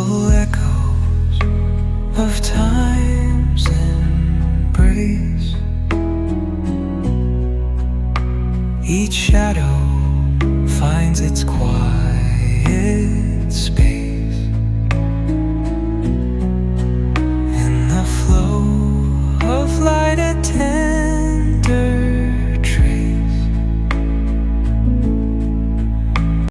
Full echoes of time's embrace. Each shadow finds its quiet space. In the flow of light, attend